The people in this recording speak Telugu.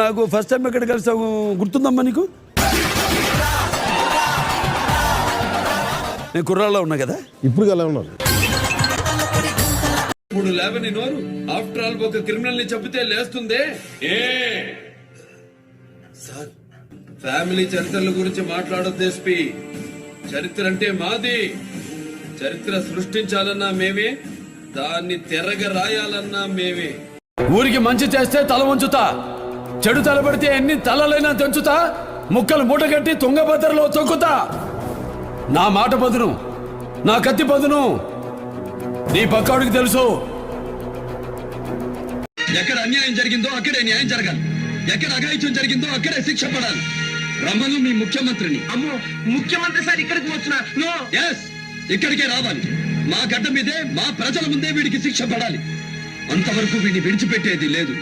నాకు ఫస్ట్ టైం ఎక్కడ కలిసావు గుర్తుందమ్మా నీకు? నేను కుర్రాల్లో ఉన్నా కదా. ఇప్పుడు అలా ఉన్నారు. ఇప్పుడు లేవని నోరు ఆఫ్టర్ ఆల్ ఒక క్రిమినల్ ని చెబితే లేస్తుందే. సార్ ఫ్యామిలీ చరిత్రల గురించి మాట్లాడొద్దు ఎస్పీ. చరిత్ర అంటే మాది. చరిత్ర సృష్టించాలన్నా మేమే, దాన్ని తెరగ రాయాలన్నా మేమే. ఊరికి మంచి చేస్తే తల వంచుతా, చెడు తలబడితే ఎన్ని తలలైనా తెంచుతా, ముక్కలు మూటగట్టి తుంగభద్రలో తొక్కుతా. నా మాట పదును, నా కత్తి పదును నీ పక్కాడికి తెలుసు. ఎక్కడ అన్యాయం జరిగిందో అక్కడే న్యాయం జరగాలి, ఎక్కడ అఘాయిత్యం జరిగిందో అక్కడే శిక్ష పడాలి. రమ్మను మీ ముఖ్యమంత్రిని. అమ్మో, ముఖ్యమంత్రి సార్ ఇక్కడికి వచ్చినా? ఇక్కడికే రావాలి. మా గడ్డ మీదే, మా ప్రజల ముందే వీడికి శిక్ష పడాలి. అంతవరకు వీడిని విడిచిపెట్టేది లేదు.